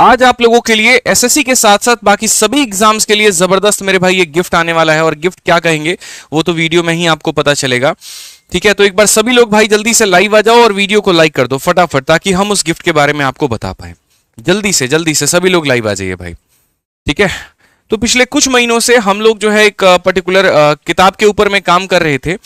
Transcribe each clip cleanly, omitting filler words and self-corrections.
आज आप लोगों के लिए एसएससी के साथ साथ बाकी सभी एग्जाम्स के लिए जबरदस्त मेरे भाई ये गिफ्ट आने वाला है, और गिफ्ट क्या कहेंगे वो तो वीडियो में ही आपको पता चलेगा। ठीक है, तो एक बार सभी लोग भाई जल्दी से लाइव आ जाओ और वीडियो को लाइक कर दो फटाफट, ताकि हम उस गिफ्ट के बारे में आपको बता पाए। जल्दी से सभी लोग लाइव आ जाइए भाई। ठीक है, तो पिछले कुछ महीनों से हम लोग जो है एक पर्टिकुलर किताब के ऊपर में काम कर रहे थे,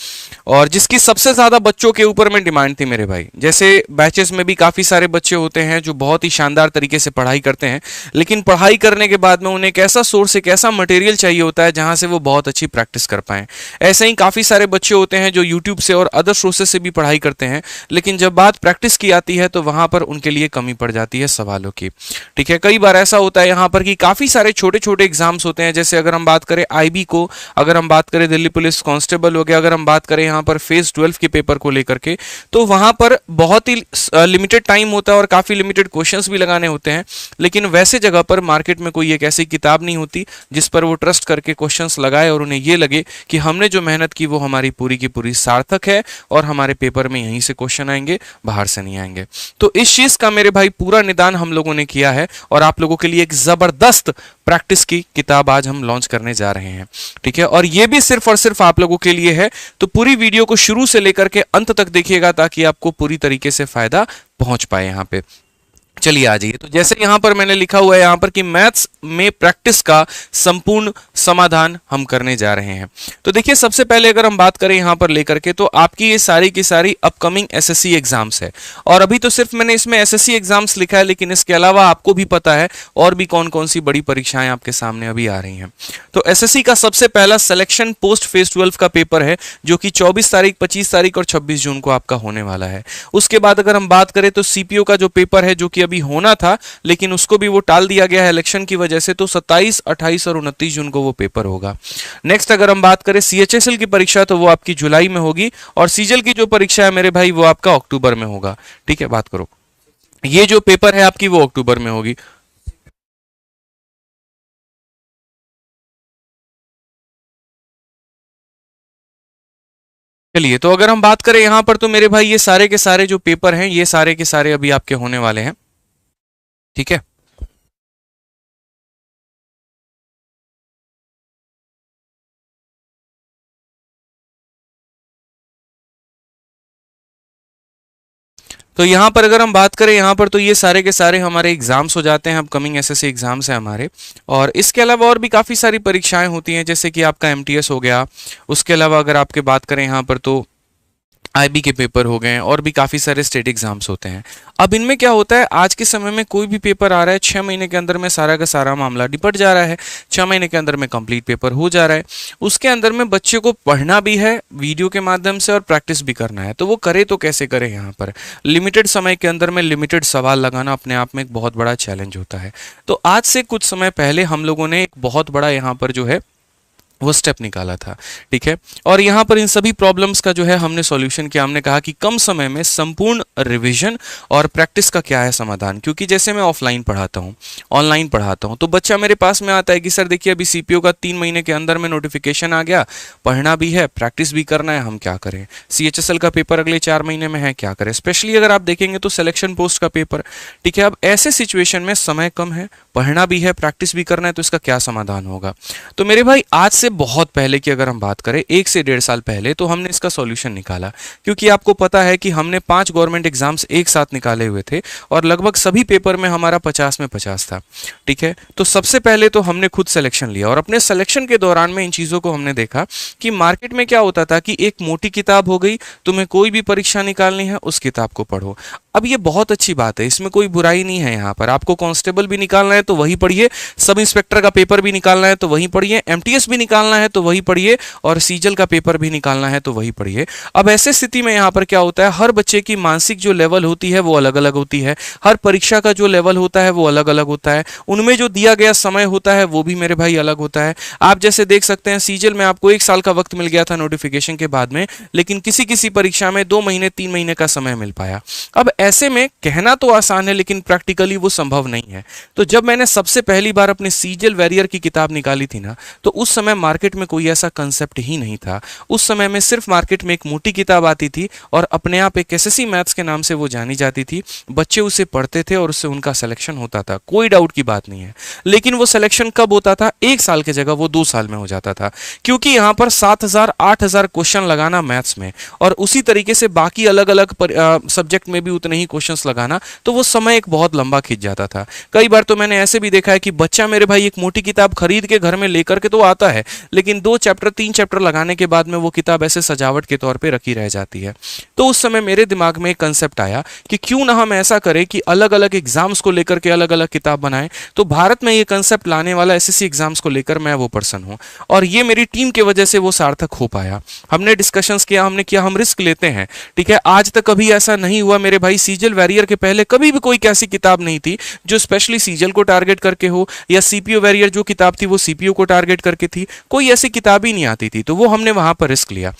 और जिसकी सबसे ज्यादा बच्चों के ऊपर में डिमांड थी मेरे भाई। जैसे बैचेस में भी काफी सारे बच्चे होते हैं जो बहुत ही शानदार तरीके से पढ़ाई करते हैं, लेकिन पढ़ाई करने के बाद में उन्हें एक ऐसा सोर्स, एक ऐसा मटेरियल चाहिए होता है जहां से वो बहुत अच्छी प्रैक्टिस कर पाएं। ऐसे ही काफी सारे बच्चे होते हैं जो यूट्यूब से और अदर सोर्सेस से भी पढ़ाई करते हैं, लेकिन जब बात प्रैक्टिस की आती है तो वहां पर उनके लिए कमी पड़ जाती है सवालों की। ठीक है, कई बार ऐसा होता है यहाँ पर कि काफी सारे छोटे छोटे एग्जाम्स होते हैं। जैसे अगर हम बात करें आईबी को, अगर हम बात करें दिल्ली पुलिस कांस्टेबल हो गया, अगर हम बात करें यहाँ पर फेज 12 के पेपर को लेकर के, तो वहां पर बहुत ही लिमिटेड टाइम होता है और काफी लिमिटेड क्वेश्चंस भी लगाने होते हैं। लेकिन वैसे जगह पर मार्केट में कोई एक ऐसी किताब नहीं होती जिस पर वो ट्रस्ट करके क्वेश्चंस लगाए और उन्हें ये लगे कि हमने जो मेहनत की वो हमारी पूरी की पूरी सार्थक है और हमारे पेपर में यहीं से क्वेश्चन आएंगे, बाहर से नहीं आएंगे। तो इस चीज का मेरे भाई पूरा निदान हम लोगों ने किया है, और आप लोगों के लिए एक जबरदस्त प्रैक्टिस की किताब आज हम लॉन्च करने जा रहे हैं। ठीक है, और ये भी सिर्फ और सिर्फ आप लोगों के लिए है, तो पूरी वीडियो को शुरू से लेकर के अंत तक देखिएगा ताकि आपको पूरी तरीके से फायदा पहुंच पाए। यहां पे चलिए आ जाइए। तो जैसे यहां पर मैंने लिखा हुआ है यहां पर कि मैथ्स में प्रैक्टिस का संपूर्ण समाधान हम करने जा रहे हैं। तो देखिए, सबसे पहले अगर हम बात करें यहां पर लेकर के, तो आपकी ये सारी की सारी अपकमिंग एसएससी एग्जाम्स है। और अभी तो सिर्फ मैंने इसमें एसएससी एग्जाम्स लिखा है, लेकिन इसके अलावा आपको भी पता है और भी कौन कौन सी बड़ी परीक्षाएं आपके सामने अभी आ रही हैं। तो एसएससी का सबसे पहला सिलेक्शन पोस्ट फेज 12 का पेपर है, जो कि 24 तारीख, 25 तारीख और 26 जून को आपका होने वाला है। उसके बाद अगर हम बात करें तो सीपीओ का जो पेपर है, जो कि अभी होना था लेकिन उसको भी वो टाल दिया गया है इलेक्शन की वजह से, तो 27, 28 और 29 जून को वो पेपर होगा। नेक्स्ट अगर हम बात करें सीएचएसएल की परीक्षा, तो वो आपकी जुलाई में होगी, और सीजल की जो परीक्षा है मेरे भाई वो आपका अक्टूबर में होगा। ठीक है, बात करो, ये जो पेपर है आपकी वो अक्टूबर में होगी। चलिए, तो अगर हम बात करें यहां पर, तो मेरे भाई ये सारे के सारे जो पेपर हैं ये सारे के सारे अभी आपके होने वाले हैं। ठीक है, तो यहां पर अगर हम बात करें यहां पर, तो ये सारे के सारे हमारे एग्जाम्स हो जाते हैं, अपकमिंग एसएससी एग्जाम्स हैं हमारे। और इसके अलावा और भी काफ़ी सारी परीक्षाएं होती हैं, जैसे कि आपका एमटीएस हो गया। उसके अलावा अगर आपके बात करें यहां पर, तो आईबी के पेपर हो गए, और भी काफ़ी सारे स्टेट एग्जाम्स होते हैं। अब इनमें क्या होता है, आज के समय में कोई भी पेपर आ रहा है 6 महीने के अंदर में सारा का सारा मामला निपट जा रहा है, 6 महीने के अंदर में कंप्लीट पेपर हो जा रहा है। उसके अंदर में बच्चे को पढ़ना भी है वीडियो के माध्यम से और प्रैक्टिस भी करना है, तो वो करे तो कैसे करे। यहाँ पर लिमिटेड समय के अंदर में लिमिटेड सवाल लगाना अपने आप में एक बहुत बड़ा चैलेंज होता है। तो आज से कुछ समय पहले हम लोगों ने एक बहुत बड़ा यहाँ पर जो है वो स्टेप निकाला था। ठीक है, और यहाँ पर इन सभी प्रॉब्लम्स का जो है हमने सॉल्यूशन किया। हमने कहा कि कम समय में संपूर्ण रिवीजन और प्रैक्टिस का क्या है समाधान, क्योंकि जैसे मैं ऑफलाइन पढ़ाता हूँ, ऑनलाइन पढ़ाता हूँ, तो बच्चा मेरे पास में आता है कि सर देखिए अभी सीपीओ का 3 महीने के अंदर में नोटिफिकेशन आ गया, पढ़ना भी है, प्रैक्टिस भी करना है, हम क्या करें। सीएचएसएल का पेपर अगले 4 महीने में है, क्या करें। स्पेशली अगर आप देखेंगे तो सिलेक्शन पोस्ट का पेपर। ठीक है, अब ऐसे सिचुएशन में समय कम है, पढ़ना भी है, प्रैक्टिस भी करना है, तो इसका क्या समाधान होगा। तो मेरे भाई आज से बहुत पहले की अगर हम बात करें, 1 से 1.5 साल पहले, तो हमने इसका सॉल्यूशन निकाला। क्योंकि आपको पता है कि हमने 5 गवर्नमेंट एग्जाम्स एक साथ निकाले हुए थे, और लगभग सभी पेपर में हमारा 50 में 50 था। ठीक है, तो सबसे पहले तो हमने खुद सिलेक्शन लिया, और अपने सिलेक्शन के दौरान में इन चीज़ों को हमने देखा कि मार्केट में क्या होता था कि एक मोटी किताब हो गई, तुम्हें कोई भी परीक्षा निकालनी है उस किताब को पढ़ो। अब ये बहुत अच्छी बात है, इसमें कोई बुराई नहीं है। यहाँ पर आपको कांस्टेबल भी निकालना है तो वही पढ़िए, सब इंस्पेक्टर का पेपर भी निकालना है तो वही पढ़िए, एमटीएस भी निकालना है तो वही पढ़िए, और सीजल का पेपर भी निकालना है तो वही पढ़िए। अब ऐसे स्थिति में यहाँ पर क्या होता है, हर बच्चे की मानसिक जो लेवल होती है वो अलग अलग होती है, हर परीक्षा का जो लेवल होता है वो अलग अलग होता है, उनमें जो दिया गया समय होता है वो भी मेरे भाई अलग होता है। आप जैसे देख सकते हैं सीजल में आपको 1 साल का वक्त मिल गया था नोटिफिकेशन के बाद में, लेकिन किसी किसी परीक्षा में 2 महीने 3 महीने का समय मिल पाया। अब ऐसे में कहना तो आसान है लेकिन प्रैक्टिकली वो संभव नहीं है। तो जब मैंने सबसे पहली बार अपने सीजल वेरियर की किताब निकाली थी ना, तो उस समय मार्केट में कोई ऐसा कंसेप्ट ही नहीं था। उस समय में सिर्फ मार्केट में एक मोटी किताब आती थी और अपने आप एक एसएससी मैथ्स के नाम से वो जानी जाती थी। बच्चे उसे पढ़ते थे और उससे उनका सिलेक्शन होता था, कोई डाउट की बात नहीं है। लेकिन वो सिलेक्शन कब होता था? 1 साल की जगह वो 2 साल में हो जाता था, क्योंकि यहाँ पर 7000 8000 क्वेश्चन लगाना मैथ्स में और उसी तरीके से बाकी अलग अलग सब्जेक्ट में भी उतने ही क्वेश्चंस लगाना, तो वो समय एक बहुत लंबा खिंच जाता था। कई बार तो मैंने ऐसे भी देखा है कि बच्चा मेरे भाई एक मोटी किताब खरीद के घर में लेकर के तो आता है, लेकिन 2 चैप्टर 3 चैप्टर लगाने के बाद में वो किताब ऐसे सजावट के तौर पे रखी रह जाती है। तो उस समय मेरे दिमाग में एक कंसेप्ट आया कि क्यों ना हम ऐसा करें कि अलग अलग एग्जाम्स को लेकर के अलग अलग किताब बनाएं। तो भारत में ये कंसेप्ट लाने वाला एसएससी एग्जाम्स को लेकर मैं वो पर्सन हूं और ये मेरी टीम की वजह से वो सार्थक हो पाया। हमने डिस्कशंस किया, हमने किया, हम रिस्क लेते हैं, ठीक है। आज तक कभी ऐसा नहीं हुआ मेरे भाई, सीजल वेरियर के पहले कभी भी कोई ऐसी किताब नहीं थी जो स्पेशली सीजल को टारगेट करके हो, या सीपीओ वेरियर जो किताब थी वो सीपीओ को टारगेट करके थी। कोई ऐसी किताब ही नहीं आती थी, तो वो हमने वहां पर रिस्क लिया।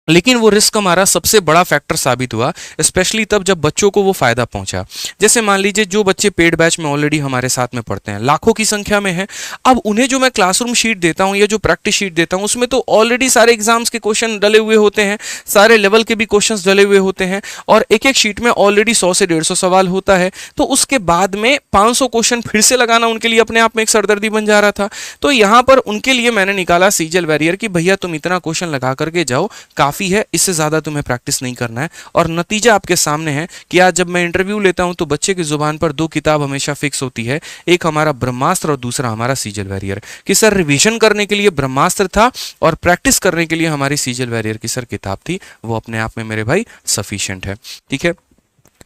लेकिन वो रिस्क हमारा सबसे बड़ा फैक्टर साबित हुआ, स्पेशली तब जब बच्चों को वो फायदा पहुंचा। जैसे मान लीजिए जो बच्चे पेड बैच में ऑलरेडी हमारे साथ में पढ़ते हैं, लाखों की संख्या में है, अब उन्हें जो मैं क्लासरूम शीट देता हूं या जो प्रैक्टिस शीट देता हूं उसमें तो ऑलरेडी सारे एग्जाम्स के क्वेश्चन डले हुए होते हैं, सारे लेवल के भी क्वेश्चंस डले हुए होते हैं और एक एक शीट में ऑलरेडी 100 से 150 सवाल होता है। तो उसके बाद में 500 क्वेश्चन फिर से लगाना उनके लिए अपने आप में एक सरदर्दी बन जा रहा था। तो यहां पर उनके लिए मैंने निकाला सीजल वेरियर कि भैया तुम इतना क्वेश्चन लगा करके जाओ, काफी है, इससे ज्यादा तुम्हें प्रैक्टिस नहीं करना है। और नतीजा आपके सामने है कि आज जब मैं इंटरव्यू लेता हूं तो बच्चे की जुबान पर 2 किताब हमेशा फिक्स होती है, एक हमारा ब्रह्मास्त्र और दूसरा हमारा सीजल वेरियर। कि सर रिवीजन करने के लिए ब्रह्मास्त्र था और प्रैक्टिस करने के लिए हमारी सीजल वेरियर की सर किताब थी, वो अपने आप में मेरे भाई सफिशिएंट है, ठीक है।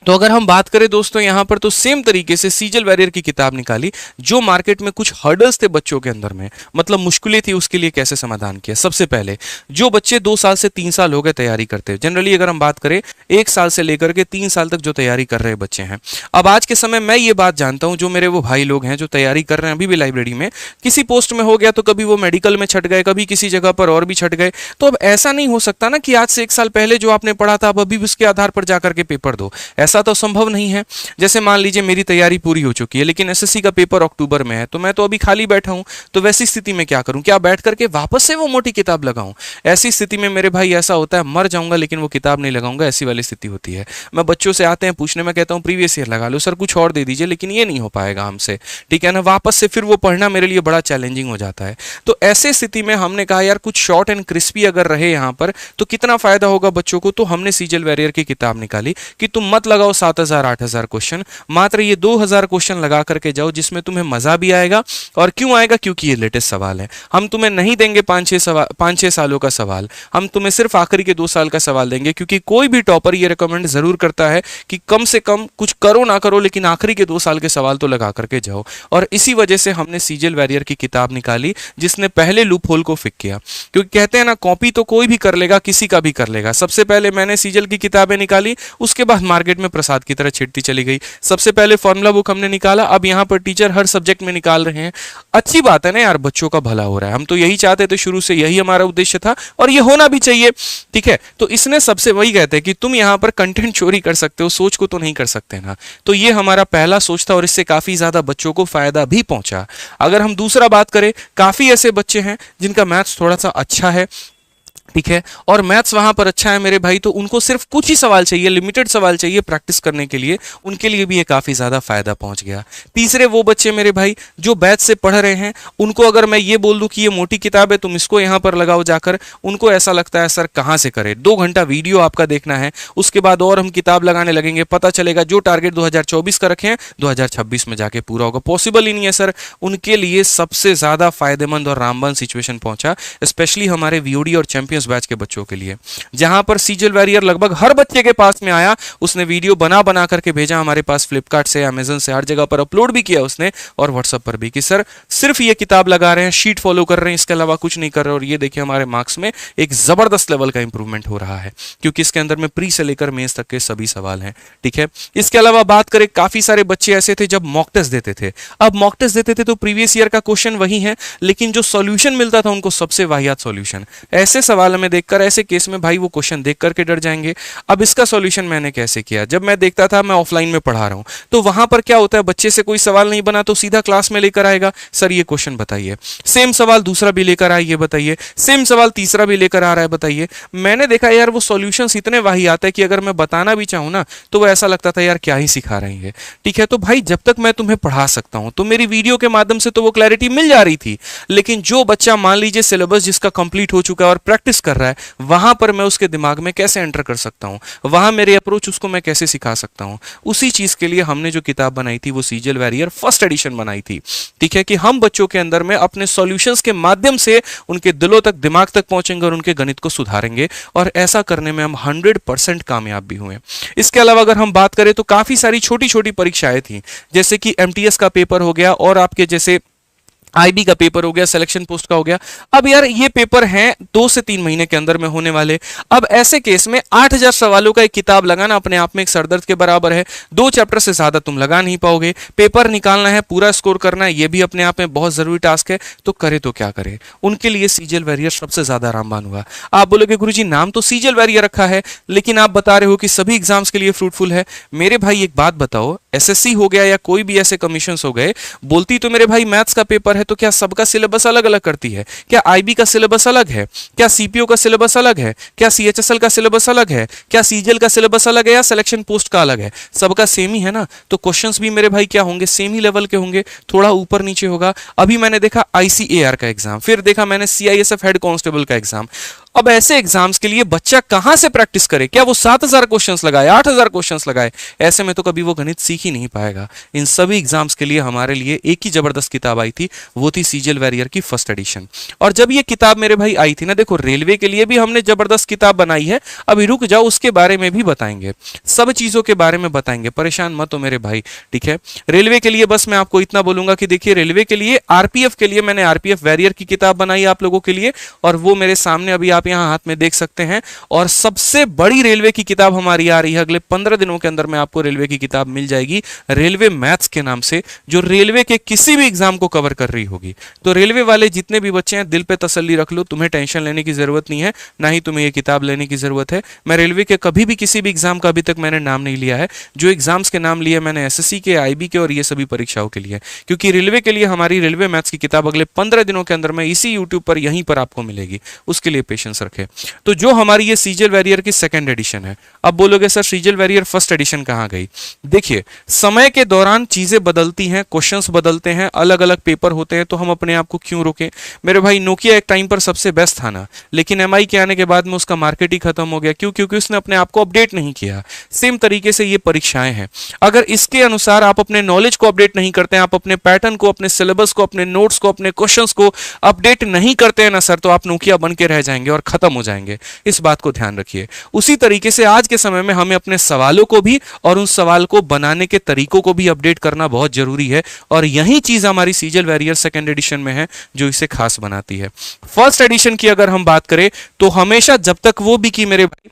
तो अगर हम बात करें दोस्तों यहां पर, तो सेम तरीके से सीजल वेरियर की किताब निकाली, जो मार्केट में कुछ हर्डल्स थे बच्चों के अंदर में, मतलब मुश्किलें थी, उसके लिए कैसे समाधान किया। सबसे पहले जो बच्चे 2 साल से 3 साल हो गए तैयारी करते हैं, जनरली अगर हम बात करें 1 साल से लेकर के 3 साल तक जो तैयारी कर रहे बच्चे हैं, अब आज के समय मैं ये बात जानता हूं, जो मेरे वो भाई लोग हैं जो तैयारी कर रहे हैं अभी भी लाइब्रेरी में, किसी पोस्ट में हो गया तो कभी वो मेडिकल में छट गए, कभी किसी जगह पर और भी छट गए। तो अब ऐसा नहीं हो सकता ना कि आज से 1 साल पहले जो आपने पढ़ा था अब अभी भी उसके आधार पर जाकर के पेपर दो, ऐसा तो संभव नहीं है। जैसे मान लीजिए मेरी तैयारी पूरी हो चुकी है लेकिन एसएससी का पेपर अक्टूबर में है, तो मैं तो अभी खाली बैठा हूं, तो वैसी स्थिति में क्या करूं? क्या बैठ करके वापस से वो मोटी किताब लगाऊं? ऐसी स्थिति में मेरे भाई ऐसा होता है, मर जाऊंगा लेकिन वो किताब नहीं लगाऊंगा, ऐसी वाली स्थिति होती है। मैं बच्चों से आते हैं पूछने, में कहता हूं प्रीवियस ईयर लगा लो सर, कुछ और दे दीजिए, लेकिन ये नहीं हो पाएगा हमसे, ठीक है ना। वापस से फिर वो पढ़ना मेरे लिए बड़ा चैलेंजिंग हो जाता है। तो ऐसे स्थिति में हमने कहा यार कुछ शॉर्ट एंड क्रिस्पी अगर रहे यहां पर तो कितना फायदा होगा बच्चों को। तो हमने सीजल वेरियर की किताब निकाली कि तुम मत लगाओ 7000 8000 क्वेश्चन, मात्र ये 2000 क्वेश्चन लगा करके जाओ, जिसमें तुम्हें मजा भी आएगा। और क्यों आएगा? क्योंकि ये लेटेस्ट सवाल है। हम तुम्हें नहीं देंगे 5-6 सालों का सवाल, हम तुम्हें सिर्फ आखिरी के 2 साल का सवाल देंगे, क्योंकि कोई भी टॉपर ये रिकमेंड जरूर करता है कि कम से कम कुछ करो ना करो लेकिन आखिरी के 2 साल के सवाल तो लगा करके जाओ। और इसी वजह से हमने सीजल वेरियर की किताब निकाली, जिसने पहले लूप होल को फिक किया। क्योंकि कहते हैं ना, कॉपी तो कोई भी कर लेगा, किसी का भी कर लेगा। सबसे पहले मैंने सीजल की किताबें निकाली, उसके बाद मार्केट में प्रसाद की तरह छिड़ती चली गई। सबसे पहले फॉर्मूला बुक हमने निकाला, अब यहां पर टीचर हर सब्जेक्ट में निकाल रहे हैं। अच्छी बात है ना यार, बच्चों का भला हो रहा है, हम तो यही चाहते थे, शुरू से यही हमारा उद्देश्य था और ये होना भी चाहिए, ठीक है। तो इसने सबसे वही कहते हैं कि तुम यहां पर कंटेंट चोरी कर सकते हो, सोच को तो नहीं कर सकते ना। तो ये हमारा पहला सोच था और इससे काफी ज्यादा बच्चों को फायदा भी पहुंचा। अगर हम दूसरा बात करें, काफी ऐसे बच्चे हैं जिनका मैथ्स थोड़ा सा अच्छा है, ठीक है, और मैथ्स वहां पर अच्छा है मेरे भाई, तो उनको सिर्फ कुछ ही सवाल चाहिए, लिमिटेड सवाल चाहिए प्रैक्टिस करने के लिए, उनके लिए भी ये काफी ज्यादा फायदा पहुंच गया। तीसरे वो बच्चे मेरे भाई जो बैच से पढ़ रहे हैं, उनको अगर मैं ये बोल दूं कि ये मोटी किताब है, तुम इसको यहां पर लगाओ जाकर, उनको ऐसा लगता है सर कहां से करें, 2 घंटा वीडियो आपका देखना है, उसके बाद और हम किताब लगाने लगेंगे, पता चलेगा जो टारगेट 2024 का रखे हैं 2026 में जाके पूरा होगा, पॉसिबल ही नहीं है सर। उनके लिए सबसे ज्यादा फायदेमंद और रामबाण सिचुएशन पहुंचा, स्पेशली हमारे वीओडी और चैंपियंस बैच के बच्चों के लिए, जहां पर सीजल वेरियर लगभग हर बच्चे के पास में आया। उसने वीडियो बना करके भेजा हमारे पास, फ्लिपकार्ट से, अमेजन से, हर जगह पर अपलोड भी किया उसने, और व्हाट्सएप पर भी, कि सर सिर्फ ये किताब लगा रहे हैं, शीट फॉलो कर रहे हैं, इसके अलावा कुछ नहीं कर रहे, और ये देखिए हमारे मार्क्स में एक जबरदस्त लेवल का इंप्रूवमेंट हो रहा है, क्योंकि इसके अंदर में प्री से लेकर मेंस तक के सभी सवाल हैं, ठीक है। इसके अलावा बात करें, काफी सारे बच्चे ऐसे थे जब मॉक टेस्ट देते थे। अब मॉक टेस्ट देते थे तो प्रीवियस ईयर का क्वेश्चन वही है, लेकिन जो सॉल्यूशन मिलता था उनको सबसे वाहियात सॉल्यूशन, ऐसे सवाल सवाल हमें देखकर, ऐसे केस में भाई वो क्वेश्चन देख करके डर जाएंगे। अब इसका सॉल्यूशन मैंने कैसे किया, जब मैं देखता था, मैं ऑफलाइन में पढ़ा रहा हूं, तो वहां पर क्या होता है, बच्चे से कोई सवाल नहीं बना तो सीधा क्लास में लेकर आएगा, सर ये क्वेश्चन बताइए, सेम सवाल दूसरा भी लेकर आए, ये बताइए, सेम सवाल तीसरा भी लेकर आ रहा है, बताइए। मैंने देखा यार वो सॉल्यूशंस इतने वाही आते हैं कि अगर मैं बताना भी चाहूं ना तो वो ऐसा लगता था यार क्या ही सिखा रहे हैं। ठीक है, तो भाई जब तक मैं तुम्हें पढ़ा सकता हूं तो मेरी वीडियो के माध्यम से तो वो क्लैरिटी मिल जा रही थी, लेकिन जो बच्चा मान लीजिए सिलेबस जिसका कंप्लीट हो चुका है और प्रैक्टिस कर रहा है, वहां पर मैं उसके दिमाग में कैसे एंटर कर सकता हूं, वहां मेरे अप्रोच उसको मैं कैसे सिखा सकता हूं। उसी चीज के लिए हमने जो किताब बनाई थी वो सीजल वैरियर फर्स्ट एडिशन बनाई थी। ठीक है, कि हम बच्चों के अंदर में अपने सॉल्यूशंस के माध्यम से उनके दिलों तक, दिमाग तक पहुंचेंगे और उनके गणित को सुधारेंगे, और ऐसा करने में हम 100% कामयाब भी हुए। इसके अलावा अगर हम बात करें तो काफी सारी छोटी छोटी परीक्षाएं थी, जैसे कि एमटीएस का पेपर हो गया और आपके जैसे आईबी का पेपर हो गया, सिलेक्शन पोस्ट का हो गया। अब यार ये पेपर हैं 2 से 3 महीने के अंदर में होने वाले। अब ऐसे केस में 8000 सवालों का एक किताब लगाना अपने आप में एक सरदर्द के बराबर है। 2 चैप्टर से ज्यादा तुम लगा नहीं पाओगे। पेपर निकालना है, पूरा स्कोर करना है, ये भी अपने आप में बहुत जरूरी टास्क है। तो करे तो क्या करे, उनके लिए सीजल वैरियर सबसे ज्यादा रामबाण हुआ। आप बोलोगे गुरुजी नाम तो सीजल वैरियर रखा है, लेकिन आप बता रहे हो कि सभी एग्जाम्स के लिए फ्रूटफुल है। मेरे भाई एक बात बताओ, एसएससी हो गया या कोई भी ऐसे कमीशन हो गए, बोलती तो मेरे भाई मैथ्स का पेपर है, तो क्या सबका सिलेबस अलग अलग करती है? क्या आईबी का सिलेबस अलग है? क्या सीपीओ का सिलेबस अलग है? क्या सीएचएसएल का सिलेबस अलग है? क्या सीजीएल का सिलेबस अलग है या सिलेक्शन पोस्ट का अलग है? सबका सेम ही है ना, तो क्वेश्चंस भी मेरे भाई क्या होंगे, सेम ही लेवल के होंगे, थोड़ा ऊपर नीचे होगा। अभी मैंने देखा आईसीएआर का एग्जाम, फिर देखा मैंने सीआईएसएफ हेड कांस्टेबल का एग्जाम। अब ऐसे एग्जाम्स के लिए बच्चा कहां से प्रैक्टिस करे? क्या वो 7000 क्वेश्चंस लगाए, 8000 क्वेश्चंस लगाए? ऐसे में तो कभी वो गणित सीख ही नहीं पाएगा। इन सभी एग्जाम्स के लिए हमारे लिए एक ही जबरदस्त किताब आई थी, वो थी सीजल वैरियर की फर्स्ट एडिशन। और जब ये किताब मेरे भाई आई थी ना, देखो रेलवे के लिए भी हमने जबरदस्त किताब बनाई है, अभी रुक जाओ उसके बारे में भी बताएंगे, सब चीजों के बारे में बताएंगे, परेशान मत हो मेरे भाई। ठीक है, रेलवे के लिए बस मैं आपको इतना बोलूंगा कि देखिए रेलवे के लिए, आरपीएफ के लिए मैंने आरपीएफ वैरियर की किताब बनाई आप लोगों के लिए, और वो मेरे सामने अभी आप यहां हाथ में देख सकते हैं। और सबसे बड़ी रेलवे की किताब हमारी आ रही है, अगले 15 दिनों के अंदर में आपको रेलवे की किताब मिल जाएगी, रेलवे मैथ्स के नाम से, जो रेलवे के किसी भी एग्जाम को कवर कर रही होगी। तो रेलवे वाले जितने भी बच्चे हैं, दिल पे तसल्ली रख लो, तुम्हें टेंशन लेने की जरूरत नहीं है, ना ही तुम्हें ये किताब लेने की जरूरत है। मैं रेलवे के कभी भी किसी भी एग्जाम का अभी तक मैंने नाम नहीं लिया है। जो एग्जाम्स के नाम लिए मैंने एसएससी के, आईबी के और ये सभी परीक्षाओं के लिए, क्योंकि रेलवे के लिए हमारी रेलवे मैथ्स की किताब अगले 15 दिनों के अंदर में इसी यूट्यूब पर यहीं पर आपको मिलेगी, उसके लिए पेशेंस रखें। तो जो हमारी ये सीजल वैरियर की सेकंड एडिशन है, अब बोलोगे सर सीजल वैरियर फर्स्ट एडिशन कहां गई? देखिए समय के दौरान चीजें बदलती हैं, क्वेश्चंस बदलते हैं, अलग अलग पेपर होते हैं, तो हम अपने आप को क्यों रोकें? मेरे भाई नोकिया एक टाइम पर सबसे बेस्ट था ना, लेकिन एमआई के आने के बाद में उसका मार्केट ही खत्म हो गया। क्यों? क्योंकि उसने अपने आप को अपडेट नहीं किया। सेम तरीके से ये परीक्षाएं हैं, अगर इसके अनुसार आप अपने नॉलेज को अपडेट नहीं करते हैं, आप अपने पैटर्न को, अपने सिलेबस को, अपने नोट्स को, अपने क्वेश्चंस को अपडेट नहीं करते हैं ना सर, तो आप नोकिया बन के रह जाएंगे और खत्म हो जाएंगे। इस बात को ध्यान रखिए। उसी तरीके से आज के समय में हमें अपने सवालों को भी और उन सवाल को बनाने के तरीकों को भी अपडेट करना बहुत जरूरी है, और यही चीज हमारी सीजल वैरियर सेकंड एडिशन में है जो इसे खास बनाती है। फर्स्ट एडिशन की अगर हम बात करें तो हमेशा जब तक वो भी की मेरे भाई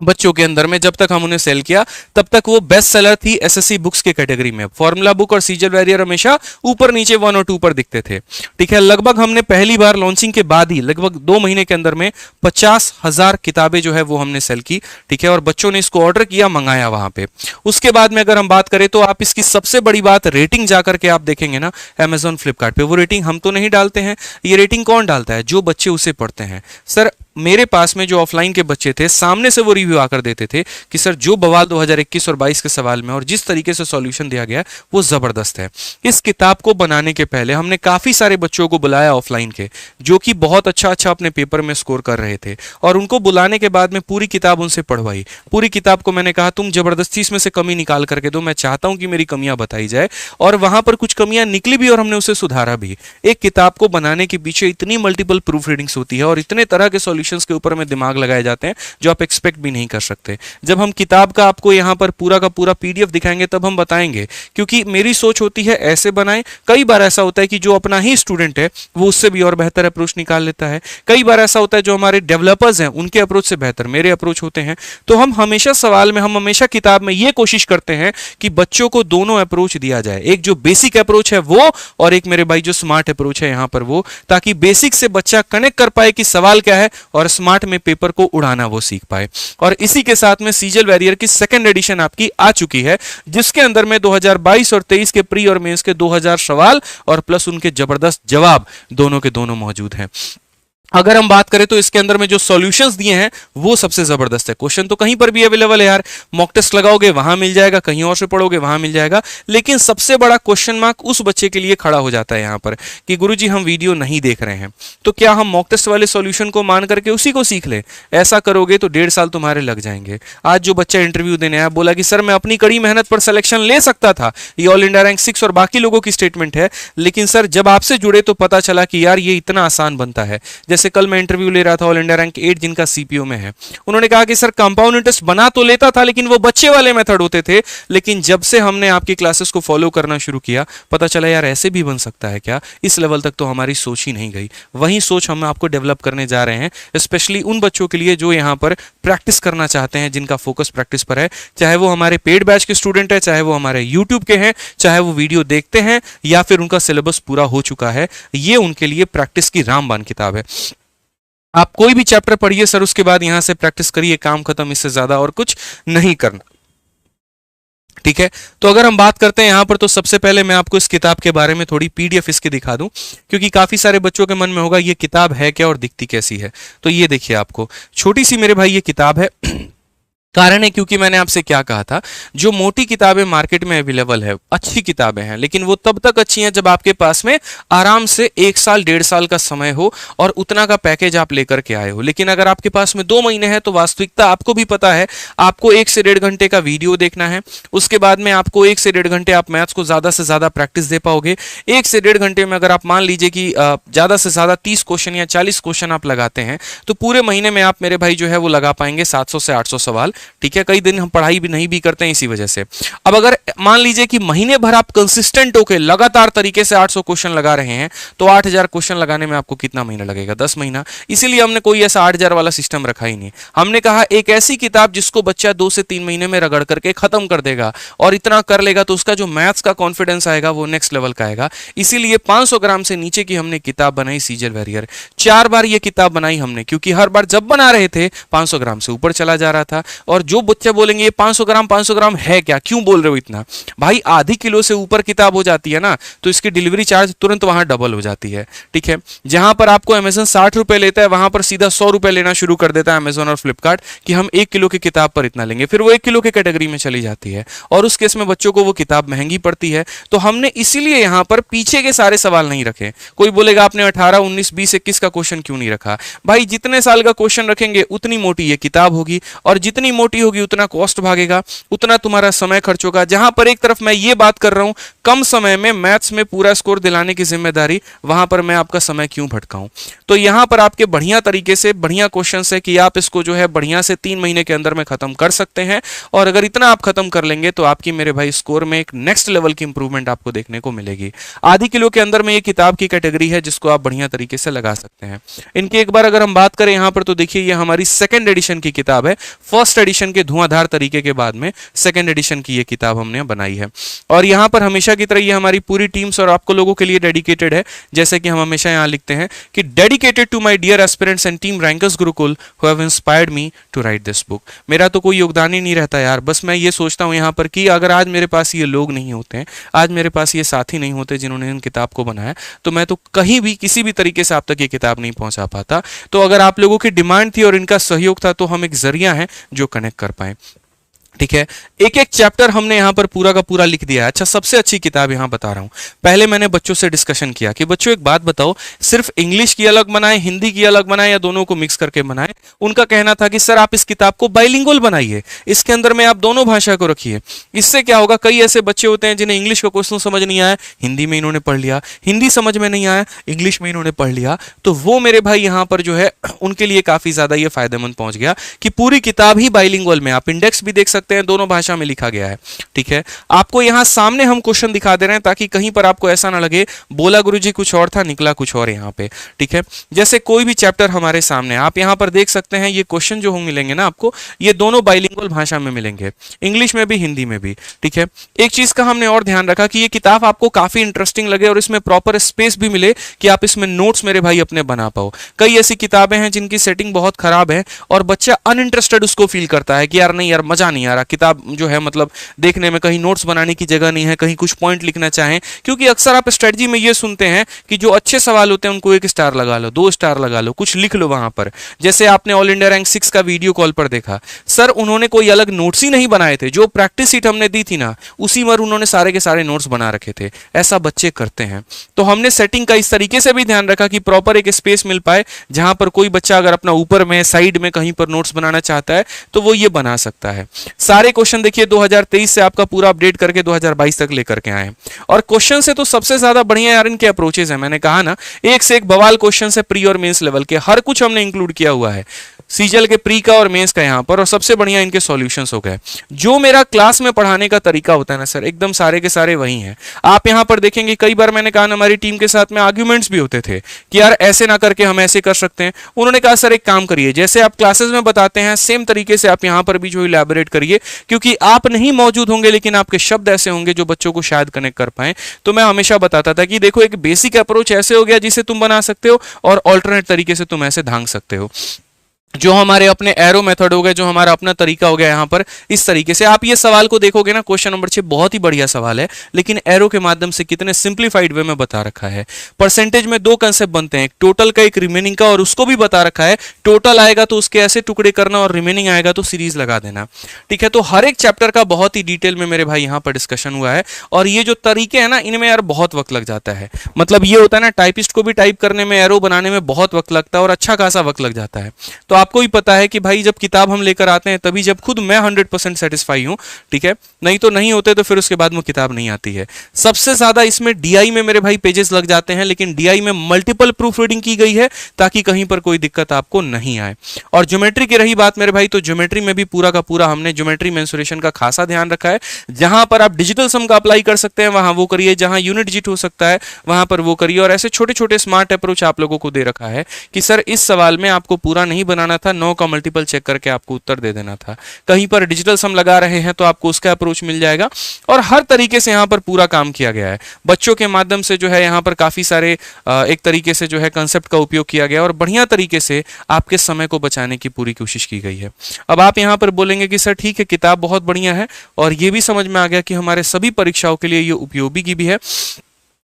बच्चों के अंदर में, जब तक हम उन्हें सेल किया तब तक वो बेस्ट सेलर थी एसएससी बुक्स के कैटेगरी में। फॉर्मूला बुक और सीजल वैरियर हमेशा ऊपर नीचे 1 और 2 पर दिखते थे। ठीक है, लगभग हमने पहली बार लॉन्चिंग के बाद ही लगभग 2 महीने के अंदर में 50,000 किताबें जो है वो हमने सेल की। ठीक है, और बच्चों ने इसको ऑर्डर किया, मंगाया वहां पे। उसके बाद में अगर हम बात करें तो आप इसकी सबसे बड़ी बात, रेटिंग जाकर के आप देखेंगे ना अमेजॉन, फ्लिपकार्ट पे, वो रेटिंग हम तो नहीं डालते हैं, ये रेटिंग कौन डालता है? जो बच्चे उसे पढ़ते हैं। सर मेरे पास में जो ऑफलाइन के बच्चे थे, सामने से वो रिव्यू आकर देते थे कि सर जो बवाल 2021 और 22 के सवाल में और जिस तरीके से सॉल्यूशन दिया गया वो जबरदस्त है। इस किताब को बनाने के पहले हमने काफी सारे बच्चों को बुलाया ऑफलाइन के, जो कि बहुत अच्छा अपने पेपर में स्कोर कर रहे थे, और उनको बुलाने के बाद में पूरी किताब उनसे पढ़वाई। पूरी किताब को मैंने कहा तुम जबरदस्ती इसमें से कमी निकाल करके दो, मैं चाहता हूं कि मेरी कमियां बताई जाए, और वहां पर कुछ कमियां निकली भी और हमने उसे सुधारा भी। एक किताब को बनाने के पीछे इतनी मल्टीपल प्रूफ रीडिंग्स होती है और इतने तरह के सॉल्यूशंस के ऊपर में दिमाग लगाए जाते हैं जो आप एक्सपेक्ट भी नहीं कर सकते। जब हम किताब का आपको यहां पर पूरा का पूरा पीडीएफ दिखाएंगे तब हम बताएंगे, क्योंकि मेरी सोच होती है ऐसे बनाएं। कई बार ऐसा होता है कि जो अपना ही स्टूडेंट है वो उससे भी और बेहतर अप्रोच निकाल लेता है। कई बार ऐसा होता है जो हमारे डेवलपर्स हैं उनके अप्रोच से बेहतर मेरे अप्रोच होते हैं। तो हम हमेशा सवाल में, हम हमेशा किताब में ये कोशिश करते हैं कि बच्चों को दोनों अप्रोच दिया जाए, एक जो बेसिक अप्रोच है वो, और एक मेरे भाई जो स्मार्ट अप्रोच है यहां पर वो, ताकि बेसिक से बच्चा कनेक्ट कर पाए कि सवाल क्या है और स्मार्ट में पेपर को उड़ाना वो सीख पाए। और इसी के साथ में सीजल वॉरियर की सेकंड एडिशन आपकी आ चुकी है, जिसके अंदर में 2022 और 23 के प्री और मेंस के 2000 सवाल और प्लस उनके जबरदस्त जवाब दोनों के दोनों मौजूद हैं। अगर हम बात करें तो इसके अंदर में जो सॉल्यूशंस दिए हैं वो सबसे जबरदस्त है। क्वेश्चन तो कहीं पर भी अवेलेबल है यार, मॉक टेस्ट लगाओगे वहां मिल जाएगा, कहीं और से पढ़ोगे वहां मिल जाएगा, लेकिन सबसे बड़ा क्वेश्चन मार्क उस बच्चे के लिए खड़ा हो जाता है यहां पर कि गुरुजी हम वीडियो नहीं देख रहे हैं, तो क्या हम मॉक टेस्ट वाले सॉल्यूशन को मान करके उसी को सीख ले? ऐसा करोगे तो 1.5 साल तुम्हारे लग जाएंगे। आज जो बच्चा इंटरव्यू देने आया बोला कि सर मैं अपनी कड़ी मेहनत पर सिलेक्शन ले सकता था, ये ऑल इंडिया रैंक 6 और बाकी लोगों की स्टेटमेंट है, लेकिन सर जब आपसे जुड़े तो पता चला कि यार ये इतना आसान बनता है। जैसे कल मैं इंटरव्यू ले रहा था ऑल इंडिया रैंक 8 जिनका सीपीओ में है, उन्होंने कहा कि सर कंपाउंड इंटरेस्ट बना तो लेता था लेकिन वो बच्चे वाले मेथड होते थे, लेकिन जब से हमने आपकी क्लासेस को फॉलो करना शुरू किया पता चला यार ऐसे भी बन सकता है क्या। इस लेवल तक तो हमारी सोच ही नहीं गई। वही सोच हम आपको डेवलप करने जा रहे हैं, स्पेशली उन बच्चों के लिए जो यहां पर प्रैक्टिस करना चाहते हैं, जिनका फोकस प्रैक्टिस पर है, चाहे वो हमारे पेड बैच के स्टूडेंट है, चाहे वो हमारे यूट्यूब के हैं, चाहे वो वीडियो देखते हैं या फिर उनका सिलेबस पूरा हो चुका है। ये उनके लिए प्रैक्टिस की रामबाण किताब है। आप कोई भी चैप्टर पढ़िए सर, उसके बाद यहां से प्रैक्टिस करिए, काम खत्म, इससे ज्यादा और कुछ नहीं करना। ठीक है, तो अगर हम बात करते हैं यहां पर, तो सबसे पहले मैं आपको इस किताब के बारे में थोड़ी पीडीएफ इसकी दिखा दूं, क्योंकि काफी सारे बच्चों के मन में होगा ये किताब है क्या और दिखती कैसी है। तो ये देखिए, आपको छोटी सी मेरे भाई ये किताब है। कारण है क्योंकि मैंने आपसे क्या कहा था, जो मोटी किताबें मार्केट में अवेलेबल है अच्छी किताबें हैं, लेकिन वो तब तक अच्छी हैं जब आपके पास में आराम से 1 साल 1.5 साल का समय हो और उतना का पैकेज आप लेकर के आए हो। लेकिन अगर आपके पास में 2 महीने है तो वास्तविकता आपको भी पता है, आपको 1 से 1.5 घंटे का वीडियो देखना है, उसके बाद में आपको 1 से 1.5 घंटे आप मैथ्स को ज्यादा से ज्यादा प्रैक्टिस दे पाओगे। 1 से 1.5 घंटे में अगर आप मान लीजिए कि ज्यादा से ज्यादा 30 क्वेश्चन या 40 क्वेश्चन आप लगाते हैं, तो पूरे महीने में आप मेरे भाई जो है वो लगा पाएंगे 700 से 800 सवाल। ठीक है, कई दिन हम पढ़ाई भी नहीं भी करते हैं इसी वजह से। अब अगर मान लीजिए कि महीने भर आप कंसिस्टेंट होकर लगातार तरीके से 800 क्वेश्चन लगा रहे हैं, तो 8000 क्वेश्चन लगाने में आपको कितना महीना लगेगा? 10 महीना। इसीलिए हमने कोई ऐसा 8000 वाला सिस्टम रखा ही नहीं। हमने कहा एक ऐसी किताब जिसको बच्चा 2 से 3 महीने में रगड़ करके खत्म कर देगा, और इतना कर लेगा तो उसका जो मैथ्स का कॉन्फिडेंस आएगा वो नेक्स्ट लेवल का आएगा। इसीलिए 500 ग्राम से नीचे की हमने किताब बनाई, सीजल वॉरियर। 4 बार ये किताब बनाई हमने, क्योंकि हर बार जब बना रहे थे 500 ग्राम से ऊपर चला जा रहा था। और जो बच्चे बोलेंगे ये 500 ग्राम है क्या, क्यों बोल रहे हो इतना? भाई आधी किलो से ऊपर किताब हो जाती है ना, तो इसकी डिलीवरी चार्ज तुरंत वहां डबल हो जाती है। ठीक है, जहां पर आपको अमेजन 60 रुपए लेता है, वहां पर सीधा 100 रुपए लेना शुरू कर देता है अमेजन और फ्लिपकार्ट, कि हम 1 किलो की किताब पर इतना लेंगे। फिर वो 1 किलो की कैटेगरी में चली जाती है, और उस केस में बच्चों को वो किताब महंगी पड़ती है। तो हमने इसीलिए यहां पर पीछे के सारे सवाल नहीं रखे। कोई बोलेगा आपने 18, 19, 20, 21 का क्वेश्चन क्यों नहीं रखा? भाई जितने साल का क्वेश्चन रखेंगे उतनी मोटी ये किताब होगी, और जितनी मोटी होगी उतना कॉस्ट भागेगा, उतना तुम्हारा समय खर्च होगा। जहां पर एक तरफ मैं ये बात कर रहा हूं कम समय में मैथ्स में पूरा स्कोर दिलाने की जिम्मेदारी, वहां पर मैं आपका समय क्यों भटकाऊं? तो यहां पर आपके बढ़िया तरीके से बढ़िया क्वेश्चन है कि आप इसको जो है बढ़िया से 3 महीने के अंदर में खत्म कर सकते हैं। और अगर इतना आप खत्म कर लेंगे तो आपकी मेरे भाई स्कोर में एक नेक्स्ट लेवल की इंप्रूवमेंट आपको देखने को मिलेगी। आधी किलो के अंदर में ये किताब की कैटेगरी है जिसको आप बढ़िया तरीके से लगा सकते हैं। इनकी एक बार अगर हम बात करें यहां पर, तो देखिए ये हमारी सेकंड एडिशन की किताब है। फर्स्ट एडिशन के धुआंधार तरीके के बाद में सेकंड एडिशन की ये किताब हमने बनाई है। और यहां पर हमेशा की तरह ये हमारी पूरी टीम्स और आपको लोगों के लिए डेडिकेटेड है। जैसे कि हम हमेशा यहां लिखते हैं कि dedicated to my dear aspirants and team rankers Gurukul who have inspired me to write this book. मेरा तो कोई योगदान ही नहीं रहता यार, बस मैं ये सोचता हूं यहां पर कि अगर आज मेरे पास ये लोग नहीं होते हैं, आज मेरे पास ये साथी नहीं होते जिन्होंने इन किताब को बनाया, तो मैं तो कहीं भी किसी भी तरीके से आप तक ये किताब नहीं पहुंचा पाता। तो अगर आप लोगों की डिमांड थी और इनका सहयोग था, तो हम एक जरिया हैं जो कनेक्ट कर पाए। ठीक है, एक एक चैप्टर हमने यहां पर पूरा का पूरा लिख दिया है। अच्छा, सबसे अच्छी किताब यहां बता रहा हूं। पहले मैंने बच्चों से डिस्कशन किया कि बच्चों एक बात बताओ, सिर्फ इंग्लिश की अलग बनाए, हिंदी की अलग बनाए, या दोनों को मिक्स करके बनाए? उनका कहना था कि सर आप इस किताब को बाइलिंगुअल बनाइए, इसके अंदर में आप दोनों भाषा को रखिए। इससे क्या होगा, कई ऐसे बच्चे होते हैं जिन्हें इंग्लिश का क्वेश्चन समझ नहीं आया, हिंदी में इन्होंने पढ़ लिया, हिंदी समझ में नहीं आया, इंग्लिश में इन्होंने पढ़ लिया। तो वो मेरे भाई यहां पर जो है उनके लिए काफी ज्यादा ये फायदेमंद पहुंच गया कि पूरी किताब ही बाइलिंगुअल में, आप इंडेक्स भी देख सकते सकते हैं, दोनों भाषा में लिखा गया है। ठीक है, आपको यहां सामने हम क्वेश्चन दिखा दे रहे हैं ताकि कहीं पर आपको ऐसा ना लगे बोला गुरुजी कुछ और था निकला कुछ और यहां पे। ठीक है, जैसे कोई भी चैप्टर हमारे सामने, आप यहां पर देख सकते हैं ये क्वेश्चन जो मिलेंगे ना आपको, ये दोनों बाइलिंगुअल भाषा में मिलेंगे, इंग्लिश में भी हिंदी में भी। ठीक है, एक चीज का हमने और ध्यान रखा कि ये किताब आपको काफी इंटरेस्टिंग लगे और इसमें प्रॉपर स्पेस भी मिले कि आप इसमें नोट्स मेरे भाई अपने बना पाओ। कई ऐसी किताबें हैं जिनकी सेटिंग बहुत खराब है और बच्चा अनइंटरेस्टेड उसको फील करता है कि यार नहीं यार मजा नहीं आ रहा, किताब जो है मतलब देखने में कहीं नोट्स बनाने की जगह नहीं है, कहीं कुछ पॉइंट लिखना चाहें, क्योंकि अक्सर आप स्ट्रेटजी में ये सुनते हैं कि जो अच्छे सवाल होते हैं उनको 1 स्टार लगा लो, 2 स्टार लगा लो, कुछ लिख लो वहां पर। जैसे आपने ऑल इंडिया रैंक 6 का वीडियो कॉल पर देखा, सर उन्होंने कोई अलग नोट्स ही नहीं बनाए थे, जो प्रैक्टिस शीट हमने दी थी ना उसी में उन्होंने सारे के सारे नोट्स बना रखे थे। ऐसा बच्चे करते हैं, तो हमने सेटिंग का इस तरीके से भी ध्यान रखा कि प्रॉपर एक स्पेस मिल पाए जहां पर कोई बच्चा अगर अपना ऊपर में साइड में कहीं पर नोट्स बनाना चाहता है तो वो ये बना सकता है। सारे क्वेश्चन देखिए 2023 से आपका पूरा अपडेट करके 2022 तक लेकर के आए, और क्वेश्चन से तो सबसे ज्यादा बढ़िया यार इनके अप्रोचेस है। मैंने कहा ना एक से एक बवाल क्वेश्चन है, प्री और मेंस लेवल के हर कुछ हमने इंक्लूड किया हुआ है, सीजल के प्री का और मेंस का यहाँ पर, और सबसे बढ़िया इनके सॉल्यूशंस हो गए। जो मेरा क्लास में पढ़ाने का तरीका होता है ना सर, एकदम सारे के सारे वही हैं। आप यहाँ पर देखेंगे कई बार मैंने कहा हमारी टीम के साथ में आर्ग्यूमेंट्स भी होते थे कि यार ऐसे ना करके हम ऐसे कर सकते हैं। उन्होंने कहा सर एक काम करिए, जैसे आप क्लासेस में बताते हैं सेम तरीके से आप यहाँ पर भी जो इलैबोरेट करिए, क्योंकि आप नहीं मौजूद होंगे लेकिन आपके शब्द ऐसे होंगे जो बच्चों को शायद कनेक्ट कर पाए। तो मैं हमेशा बताता था कि देखो एक बेसिक अप्रोच ऐसे हो गया जिसे तुम बना सकते हो और ऑल्टरनेट तरीके से तुम ऐसे धांग सकते हो। जो हमारे अपने एरो मेथड हो गए, जो हमारा अपना तरीका हो गया यहाँ पर, इस तरीके से आप ये सवाल को देखोगे ना, क्वेश्चन नंबर 6 बहुत ही बढ़िया सवाल है, लेकिन एरो के माध्यम से कितने सिंप्लीफाइड वे में बता रखा है। परसेंटेज में 2 कंसेप्ट बनते हैं, एक टोटल का एक रिमेनिंग का, और उसको भी बता रखा है टोटल आएगा तो उसके ऐसे टुकड़े करना और रिमेनिंग आएगा तो सीरीज लगा देना। ठीक है, तो हर एक चैप्टर का बहुत ही डिटेल में मेरे भाई यहाँ पर डिस्कशन हुआ है, और ये जो तरीके हैं ना इनमें यार बहुत वक्त लग जाता है। मतलब ये होता है ना टाइपिस्ट को भी टाइप करने में, एरो बनाने में बहुत वक्त लगता है और अच्छा खासा वक्त लग जाता है। तो आपको ही पता है कि भाई जब किताब हम लेकर आते हैं तभी जब खुद मैं 100% सेटिस्फाई हूं, ठीक है, नहीं तो नहीं होते तो फिर उसके बाद में किताब नहीं आती है। सबसे ज्यादा इसमें डीआई में मेरे भाई पेजेस लग जाते हैं, लेकिन डीआई में मल्टीपल प्रूफ रीडिंग की गई है ताकि कहीं पर कोई दिक्कत आपको नहीं आए। और ज्योमेट्री की रही बात मेरे भाई, तो ज्योमेट्री में भी पूरा का पूरा हमने ज्योमेट्री मेंसुरेशन का खासा ध्यान रखा है। जहां पर आप डिजिटल सम का अप्लाई कर सकते हैं वहां वो करिए, जहां यूनिट डिजिट हो सकता है वहां पर वो करिए, और ऐसे छोटे छोटे स्मार्ट अप्रोच आप लोगों को दे रखा है कि सर इस सवाल में आपको पूरा नहीं बनाना था, 9 का मल्टीपल चेक करके आपको उत्तर दे देना था। कहीं पर डिजिटल सम लगा रहे हैं तो आपको उसका अप्रोच मिल जाएगा, और हर तरीके से यहां पर पूरा काम किया गया है। बच्चों के माध्यम से जो है यहां पर काफी सारे एक तरीके से जो है कंसेप्ट का उपयोग किया गया, और बढ़िया तरीके से आपके समय को बचाने की पूरी कोशिश की गई है। अब आप यहां पर बोलेंगे कि सर ठीक है किताब बहुत बढ़िया है, और ये भी समझ में आ गया कि हमारे सभी परीक्षाओं के लिए ये उपयोगी भी है,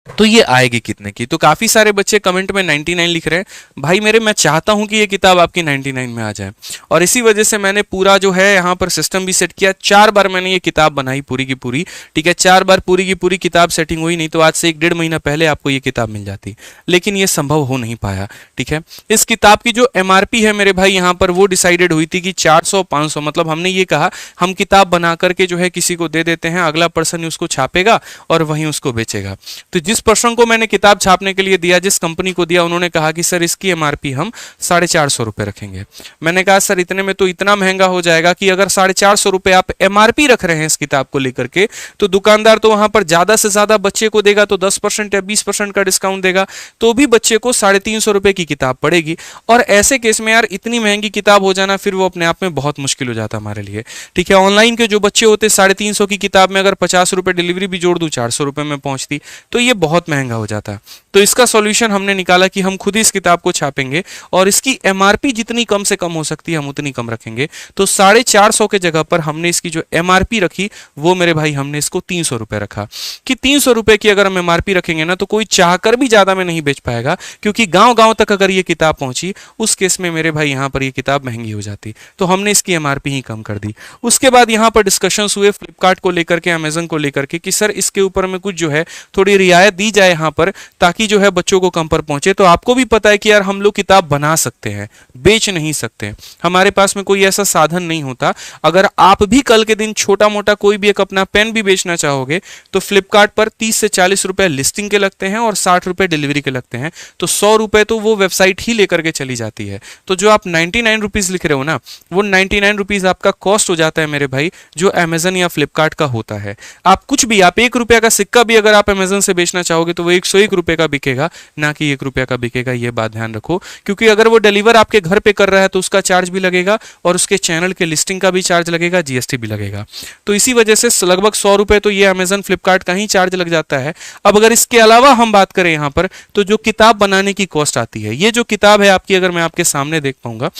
तो ये आएगी कितने की? तो काफी सारे बच्चे कमेंट में 99 लिख रहे हैं। भाई मेरे, मैं चाहता हूं कि ये किताब आपकी 99 में आ जाए, और इसी वजह से मैंने पूरा जो है यहाँ पर सिस्टम भी सेट किया। 4 बार मैंने ये किताब बनाई पूरी की पूरी, ठीक है, 4 बार पूरी की पूरी किताब सेटिंग हुई, नहीं तो आज से 1-1.5 महीना पहले आपको ये किताब मिल जाती, लेकिन ये संभव हो नहीं पाया। ठीक है, इस किताब की जो एमआरपी है मेरे भाई यहाँ पर वो डिसाइडेड हुई थी कि 400-500, मतलब हमने ये कहा हम किताब बना करके जो है किसी को दे देते हैं, अगला पर्सन उसको छापेगा और वहीं उसको बेचेगा। तो जिस पर्सन को मैंने किताब छापने के लिए दिया, जिस कंपनी को दिया, उन्होंने कहा कि सर इसकी एमआरपी हम 450 रुपए रखेंगे। मैंने कहा सर इतने में तो इतना महंगा हो जाएगा कि अगर 450 रुपए आप एमआरपी रख रहे हैं इस किताब को लेकर के, तो दुकानदार तो वहां पर ज्यादा से ज्यादा बच्चे को देगा तो 10% या 20% का डिस्काउंट देगा, तो भी बच्चे को 350 रुपए की किताब पड़ेगी। और ऐसे केस में यार इतनी महंगी किताब हो जाना फिर वो अपने आप में बहुत मुश्किल हो जाता हमारे लिए। ठीक है, ऑनलाइन के जो बच्चे होते 350 की किताब में अगर 50 रुपए डिलीवरी भी जोड़ दूं 400 रुपए में पहुंचती, तो ये बहुत महंगा हो जाता है। तो इसका सॉल्यूशन हमने निकाला कि हम खुद ही इस किताब को छापेंगे और इसकी एमआरपी जितनी कम से कम हो सकती है हम उतनी कम रखेंगे। तो 450 के जगह पर हमने इसकी जो एमआरपी रखी वो मेरे भाई हमने इसको 300 रुपए रखा, कि 300 रुपए की अगर हम एमआरपी रखेंगे ना तो कोई चाहकर भी ज्यादा में नहीं बेच पाएगा, क्योंकि गांव गांव तक अगर ये किताब पहुंची उस केस में मेरे भाई यहाँ पर ये किताब महंगी हो जाती। तो हमने इसकी एमआरपी ही कम कर दी। उसके बाद यहाँ पर डिस्कशंस हुए फ्लिपकार्ट को लेकर के, अमेजन को लेकर के, कि सर इसके ऊपर में कुछ जो है थोड़ी रियायत रियायत दी जाए यहाँ पर, ताकि जो है बच्चों को कम पर पहुंचे। तो आपको भी पता है कि यार हम लोग किताब बना सकते हैं, बेच नहीं सकते, हमारे पास में कोई ऐसा साधन नहीं होता। अगर आप भी कल के दिन छोटा मोटा कोई भी एक अपना पेन भी बेचना चाहोगे तो फ्लिपकार्ट पर 30 से 40 रुपए लिस्टिंग के लगते हैं और 60 रुपए डिलीवरी के लगते हैं। तो 100 रुपए तो वो वेबसाइट ही लेकर के चली जाती है। तो जो आप 99 रुपीज लिख रहे हो ना, वो 99 रुपीज आपका कॉस्ट हो जाता है मेरे भाई, जो अमेजन या फ्लिपकार्ट का होता है। आप कुछ भी, आप 1 रुपया का सिक्का भी अगर आप अमेजन से बेचना चाहोगे तो वो 101 रुपए का बिकेगा, ना कि 1 रुपया का बिकेगा। ये बात ध्यान रखो, क्योंकि अगर वो डिलीवर आपके घर पे कर रहा है तो उसका चार्ज भी लगेगा और उसके चैनल के लिस्टिंग का भी चार्ज लगेगा, जीएसटी भी लगेगा। तो इसी वजह से लगभग 100 रुपए तो ये अमेजन फ्लिपकार्ट का ही चार्ज लग जाता है। अब अगर इसके अलावा हम बात करें यहां पर, तो जो किताब बनाने की कॉस्ट आती है, ये जो किताब है आपकी, अगर मैं आपके सामने देख पाऊंगा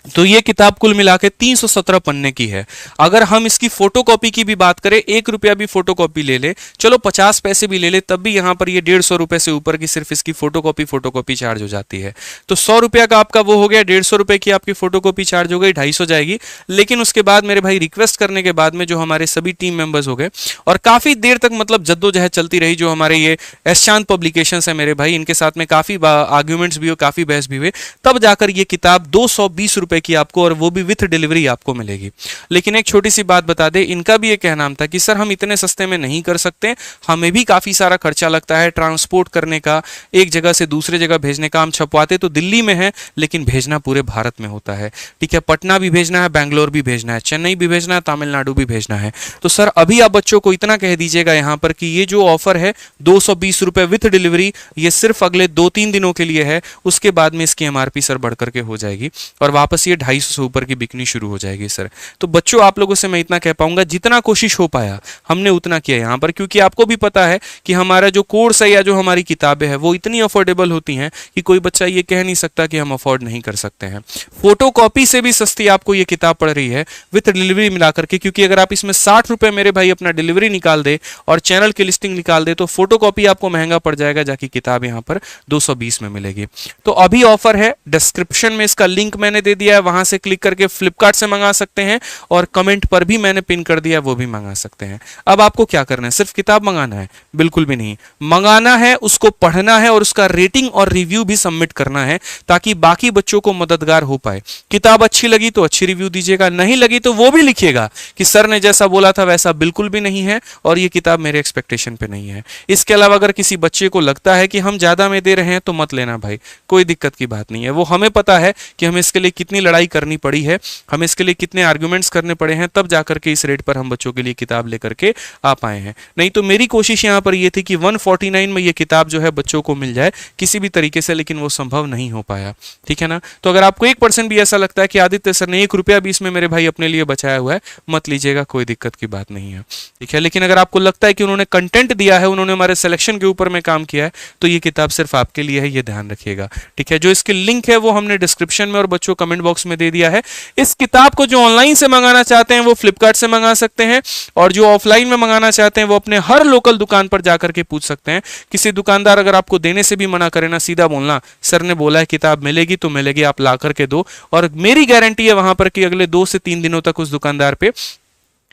तो ये किताब कुल मिला के 317 पन्ने की है। अगर हम इसकी फोटोकॉपी की भी बात करें, 1 रुपया भी फोटोकॉपी ले ले, चलो 50 पैसे भी ले ले, तब भी यहां पर ये 150 रुपए से ऊपर की सिर्फ इसकी फोटोकॉपी चार्ज हो जाती है। तो 100 रुपया का आपका वो हो गया, 150 रुपए की आपकी फोटोकॉपी चार्ज हो गई, 250 जाएगी। लेकिन उसके बाद मेरे भाई रिक्वेस्ट करने के बाद में जो हमारे सभी टीम मेंबर्स हो गए और काफी देर तक मतलब जद्दोजहद चलती रही, जो हमारे ये एसचांद पब्लिकेशंस है मेरे भाई, इनके साथ में काफी आर्ग्यूमेंट्स भी हुए, काफी बहस भी हुए, तब जाकर ये किताब 220 रुपए की आपको, और वो भी विथ डिलीवरी आपको मिलेगी। लेकिन एक छोटी सी बात बता दे, इनका भी ये कहना था कि सर हम इतने सस्ते में नहीं कर सकते, हमें भी काफी सारा खर्चा लगता है ट्रांसपोर्ट करने का, एक जगह से दूसरे जगह भेजने का। हम छपवाते तो दिल्ली में है, लेकिन भेजना पूरे भारत में होता है। ठीक है, पटना भी भेजना है, बैंगलोर भी भेजना है, चेन्नई भी भेजना है, तमिलनाडु भी भेजना है। तो सर अभी आप बच्चों को इतना कह दीजिएगा यहाँ पर कि ये जो ऑफर है 220 रुपए विथ डिलीवरी, ये सिर्फ अगले 2-3 दिनों के लिए है। उसके बाद में इसकी एमआरपी सर बढ़ करके हो जाएगी और वापस ये 250 से ऊपर की बिकनी शुरू हो जाएगी सर। तो बच्चों आप लोगों से मैं इतना कह पाऊंगा, जितना कोशिश हो पाया हमने उतना किया यहाँ पर, क्योंकि आपको भी पता है कि हमारा जो कोर्स है या जो हमारी किताबें हैं वो इतनी अफोर्डेबल होती हैं कि कोई बच्चा ये कह नहीं सकता कि हम अफोर्ड नहीं कर सकते हैं। फोटोकॉपी से भी सस्ती आपको ये किताब पड़ रही है विथ डिलीवरी मिलाकर के, क्योंकि अगर आप इसमें 60 रुपए मेरे भाई अपना डिलीवरी निकाल दे और चैनल की लिस्टिंग निकाल दे तो फोटोकॉपी आपको महंगा पड़ जाएगा, जाकि किताब यहाँ पर 220 में मिलेगी। तो अभी ऑफर है, डिस्क्रिप्शन में इसका लिंक मैंने दे दिया है, वहां से क्लिक करके फ्लिपकार्ट से मंगा सकते हैं और कमेंट पर भी मैंने पिन कर दिया, वो भी मंगा सकते हैं। अब आपको क्या करना है, सिर्फ किताब मंगाना है? बिल्कुल भी नहीं, मंगाना है, उसको पढ़ना है और उसका रेटिंग और रिव्यू भी सबमिट करना है, ताकि बाकी बच्चों को मददगार हो पाए। किताब अच्छी लगी तो अच्छी रिव्यू दीजिएगा, नहीं लगी तो वो भी लिखिएगा कि सर ने जैसा बोला था वैसा बिल्कुल भी नहीं है और ये किताब मेरे एक्सपेक्टेशन पे नहीं है। इसके अलावा अगर किसी बच्चे को लगता है कि हम ज्यादा में दे रहे हैं तो मत लेना भाई, कोई दिक्कत की बात नहीं है। वो हमें पता है कि हमें इसके लिए कितनी लड़ाई करनी पड़ी है, हमें इसके लिए कितने आर्गुमेंट्स करने पड़े हैं, तब जाकर के इस रेट पर हम बच्चों के लिए किताब लेकर के आ पाए हैं। नहीं तो मेरी कोशिश यहाँ पर ये थी कि 149 में ये किताब जो है बच्चों को मिल जाए किसी भी तरीके से, लेकिन वो संभव नहीं हो पाया। ठीक है ना? तो अगर आपको 1% भी ऐसा लगता है कि आदित्य सर ने 1 रुपया भी इसमें मेरे भाई अपने लिए बचाया हुआ है, मत लीजिएगा, कोई दिक्कत की बात नहीं है। ठीक है, लेकिन अगर आपको लगता है कि उन्होंने कंटेंट दिया है, उन्होंने हमारे सिलेक्शन के ऊपर में काम किया है, तो ये किताब सिर्फ आपके लिए है, ये ध्यान रखिएगा। ठीक है, जो इसकी लिंक है वो हमने डिस्क्रिप्शन में और बच्चों कमेंट बॉक्स में दे दिया है। इस किताब को जो ऑनलाइन से मंगाना चाहते हैं वो फ्लिपकार्ट से मंगा सकते हैं, और जो ऑफलाइन में मंगाना चाहते हैं वो अपने हर लोकल दुकान पर जाकर के पूछ सकते हैं। किसी दुकानदार अगर आपको देने से भी मना करे ना, सीधा बोलना सर ने बोला है किताब मिलेगी तो मिलेगी, आप ला करके दो, और मेरी गारंटी है वहां पर कि अगले 2 से 3 दिनों तक उस दुकानदार पे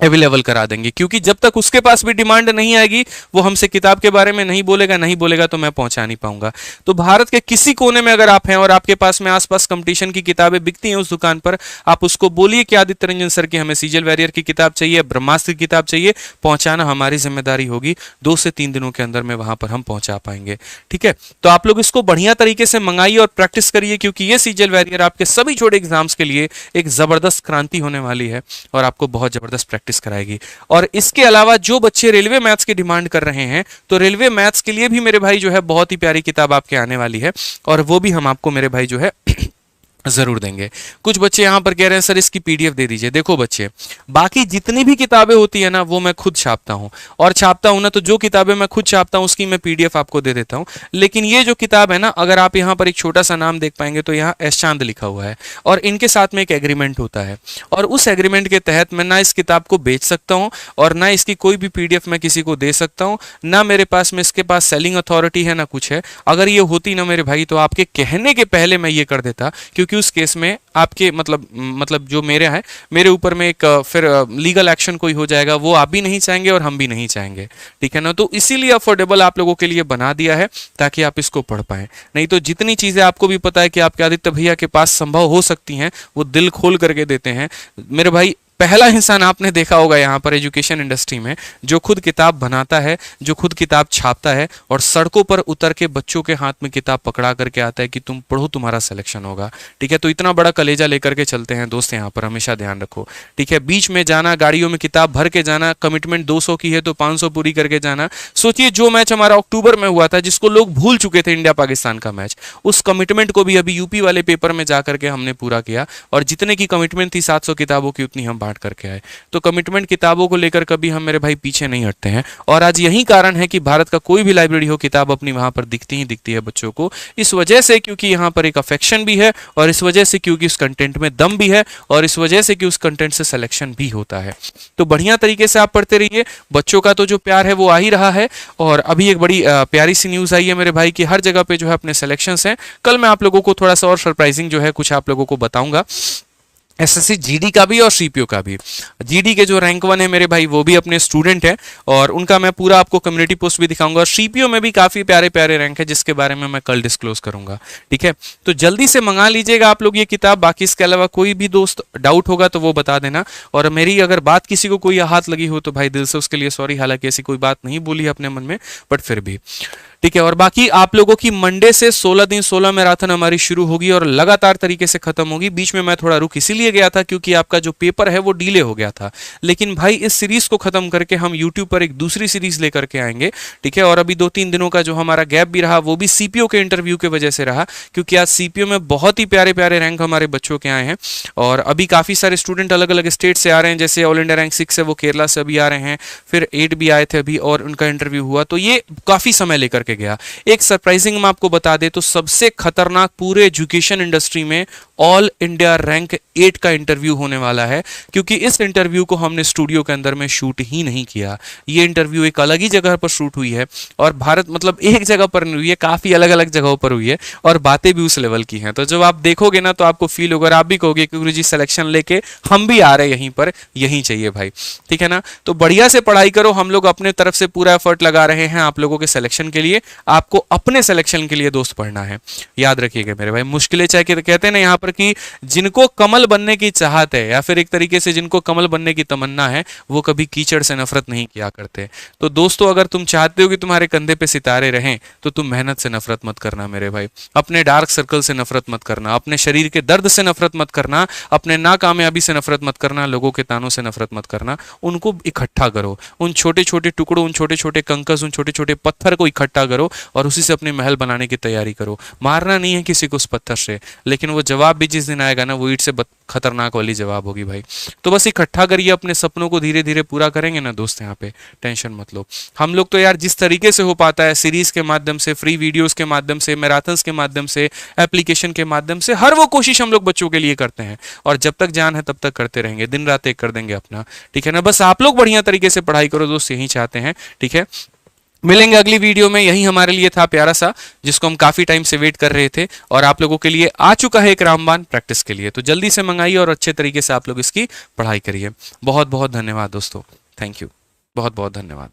अवेलेबल करा देंगे, क्योंकि जब तक उसके पास भी डिमांड नहीं आएगी वो हमसे किताब के बारे में नहीं बोलेगा तो मैं पहुंचा नहीं पाऊंगा। तो भारत के किसी कोने में अगर आप हैं और आपके पास में आसपास कंपटीशन की किताबें बिकती हैं उस दुकान पर, आप उसको बोलिए कि आदित्य रंजन सर की हमें सीजल वॉरियर की किताब चाहिए, ब्रह्मास्त्र की किताब चाहिए, पहुंचाना हमारी जिम्मेदारी होगी। 2 से 3 दिनों के अंदर में वहां पर हम पहुंचा पाएंगे। ठीक है, तो आप लोग इसको बढ़िया तरीके से मंगाइए और प्रैक्टिस करिए, क्योंकि ये सीजल वॉरियर आपके सभी छोटे एग्जाम्स के लिए एक जबरदस्त क्रांति होने वाली है और आपको बहुत जबरदस्त प्रैक्टिस कराएगी। और इसके अलावा जो बच्चे रेलवे मैथ्स की डिमांड कर रहे हैं, तो रेलवे मैथ्स के लिए भी मेरे भाई जो है बहुत ही प्यारी किताब आपके आने वाली है, और वो भी हम आपको मेरे भाई जो है जरूर देंगे। कुछ बच्चे यहां पर कह रहे हैं सर इसकी पीडीएफ दे दीजिए। देखो बच्चे, बाकी जितनी भी किताबें होती है ना वो मैं खुद छापता हूं, और छापता हूं ना तो जो किताबें मैं खुद छापता हूं उसकी मैं पीडीएफ आपको दे देता हूं। लेकिन ये जो किताब है ना, अगर आप यहां पर एक छोटा सा नाम देख पाएंगे तो यहाँ एसचांद लिखा हुआ है, और इनके साथ में एक एग्रीमेंट होता है, और उस एग्रीमेंट के तहत मैं ना इस किताब को बेच सकता हूं और ना इसकी कोई भी पीडीएफ मैं किसी को दे सकता हूं, ना मेरे पास में इसके पास सेलिंग अथॉरिटी है, ना कुछ है। अगर ये होती ना मेरे भाई तो आपके कहने के पहले मैं ये कर देता, क्योंकि क्योंकि उस केस में आपके मतलब जो मेरे ऊपर में एक फिर लीगल एक्शन कोई हो जाएगा, वो आप भी नहीं चाहेंगे और हम भी नहीं चाहेंगे, ठीक है ना। तो इसीलिए अफोर्डेबल आप लोगों के लिए बना दिया है ताकि आप इसको पढ़ पाएं। नहीं तो जितनी चीजें आपको भी पता है कि आपके आदित्य भैया के पास संभव हो सकती हैं, वो दिल खोल करके देते हैं मेरे भाई। पहला इंसान आपने देखा होगा यहाँ पर एजुकेशन इंडस्ट्री में जो खुद किताब बनाता है, जो खुद किताब छापता है और सड़कों पर उतर के बच्चों के हाथ में किताब पकड़ा करके आता है कि तुम पढ़ो, तुम्हारा सिलेक्शन होगा, ठीक है। तो इतना बड़ा कलेजा लेकर के चलते हैं दोस्त यहाँ पर, हमेशा ध्यान रखो, ठीक है। बीच में जाना, गाड़ियों में किताब भर के जाना, कमिटमेंट 200 की है तो 500 पूरी करके जाना। सोचिए जो मैच हमारा अक्टूबर में हुआ था, जिसको लोग भूल चुके थे, इंडिया पाकिस्तान का मैच, उस कमिटमेंट को भी अभी यूपी वाले पेपर में जाकर के हमने पूरा किया और जितने की कमिटमेंट थी 700 किताबों की, उतनी हम बांट करके आए। तो कमिटमेंट किताबों को लेकर कभी हम मेरे भाई पीछे नहीं हटते हैं और आज यही कारण है कि भारत का कोई भी लाइब्रेरी हो, किताब अपनी वहां पर दिखती ही दिखती है बच्चों को, इस वजह से क्योंकि यहाँ पर एक अफेक्शन भी है और इस वजह से क्योंकि उस कंटेंट में दम भी है और इस वजह से कि उस कंटेंट से सिलेक्शन भी होता है। तो बढ़िया तरीके से आप पढ़ते रहिए, बच्चों का तो जो प्यार है वो आ ही रहा है। और अभी एक बड़ी प्यारी सी न्यूज आई है मेरे भाई कि हर जगह पे जो है अपने सिलेक्शंस हैं। कल मैं आप लोगों को थोड़ा सा और सरप्राइजिंग जो है कुछ आप लोगों को बताऊंगा, एसएससी जीडी का भी और सीपीओ का भी। जीडी के जो रैंक 1 है मेरे भाई वो भी अपने स्टूडेंट है और उनका मैं पूरा आपको कम्युनिटी पोस्ट भी दिखाऊंगा और सीपीओ में भी काफी प्यारे प्यारे रैंक है जिसके बारे में मैं कल डिस्क्लोज करूंगा, ठीक है। तो जल्दी से मंगा लीजिएगा आप लोग ये किताब। बाकी इसके अलावा कोई भी दोस्त डाउट होगा तो वो बता देना और मेरी अगर बात किसी को कोई हाथ लगी हो तो भाई दिल से उसके लिए सॉरी, हालांकि ऐसी कोई बात नहीं बोली है अपने मन में, बट फिर भी ठीक है। और बाकी आप लोगों की मंडे से 16 दिन 16 मैराथन हमारी शुरू होगी और लगातार तरीके से खत्म होगी। बीच में मैं थोड़ा रुक इसीलिए गया था क्योंकि आपका जो पेपर है वो डिले हो गया था, लेकिन भाई इस सीरीज को खत्म करके हम यूट्यूब पर एक दूसरी सीरीज लेकर के आएंगे, ठीक है। और अभी 2-3 दिनों का जो हमारा गैप भी रहा वो भी सीपीओ के इंटरव्यू की वजह से रहा, क्योंकि आज सीपीओ में बहुत ही प्यारे प्यारे रैंक हमारे बच्चों के आए हैं और अभी काफी सारे स्टूडेंट अलग अलग स्टेट से आ रहे हैं। जैसे ऑल इंडिया रैंक 6 है वो केरला से अभी आ रहे हैं, फिर 8 भी आए थे अभी और उनका इंटरव्यू हुआ, तो ये काफी समय लेकर के गया। एक सरप्राइजिंग मैं आपको बता दे तो सबसे खतरनाक पूरे एजुकेशन इंडस्ट्री में ऑल इंडिया रैंक 8 का इंटरव्यू होने वाला है, क्योंकि इस इंटरव्यू को हमने स्टूडियो के अंदर में शूट ही नहीं किया। ये इंटरव्यू एक अलग ही जगह पर शूट हुई है और भारत मतलब एक जगह पर नहीं हुई है, काफी अलग अलग जगहों पर हुई है और बातें भी उस लेवल की हैं। तो जब आप देखोगे ना तो आपको फील होगा, आप भी कहोगे कि गुरुजी सिलेक्शन लेके हम भी आ रहे हैं यहीं पर, यहीं चाहिए भाई, ठीक है ना। तो बढ़िया से पढ़ाई करो, हम लोग अपने तरफ से पूरा एफर्ट लगा रहे हैं आप लोगों के सिलेक्शन के लिए। आपको अपने सिलेक्शन के लिए दोस्त पढ़ना है, याद रखिएगा मेरे भाई। मुश्किलें चाहे कहते हैं ना यहाँ पर कि जिनको कमल बनने की चाहत है या फिर एक तरीके से जिनको कमल बनने की तमन्ना है वो कभी कीचड़ से नफरत नहीं किया करते। तो दोस्तों अगर तुम चाहते हो कि तुम्हारे कंधे पे सितारे रहें तो तुम मेहनत से नफरत मत करना मेरे भाई, अपने डार्क सर्कल से नफरत मत करना, अपने शरीर के दर्द से नफरत मत करना, अपने नाकामयाबी से नफरत मत करना, लोगों के तानों से नफरत मत करना। उनको इकट्ठा करो, उन छोटे छोटे टुकड़ों, उन छोटे छोटे कंकस, उन छोटे छोटे पत्थर को इकट्ठा करो और उसी से अपने महल बनाने की तैयारी करो। मारना नहीं है किसी को उस पत्थर से, लेकिन वो जवाब भी जिस दिन आएगा ना वो ईंट से खतरनाक वाली जवाब होगी भाई। तो बस इकट्ठा करिए, अपने सपनों को धीरे धीरे पूरा करेंगे ना दोस्त, यहाँ पे टेंशन मत लो। हम लोग तो यार जिस तरीके से हो पाता है, सीरीज के माध्यम से, फ्री वीडियोस के माध्यम से, मैराथन्स के माध्यम से, एप्लीकेशन के माध्यम से, हर वो कोशिश हम लोग बच्चों के लिए करते हैं और जब तक जान है तब तक करते रहेंगे, दिन रात एक कर देंगे अपना, ठीक है ना। बस आप लोग बढ़िया तरीके से पढ़ाई करो दोस्त, यही चाहते हैं, ठीक है। मिलेंगे अगली वीडियो में। यही हमारे लिए था प्यारा सा जिसको हम काफी टाइम से वेट कर रहे थे और आप लोगों के लिए आ चुका है एक रामबाण प्रैक्टिस के लिए। तो जल्दी से मंगाइए और अच्छे तरीके से आप लोग इसकी पढ़ाई करिए। बहुत बहुत धन्यवाद दोस्तों, थैंक यू, बहुत बहुत धन्यवाद।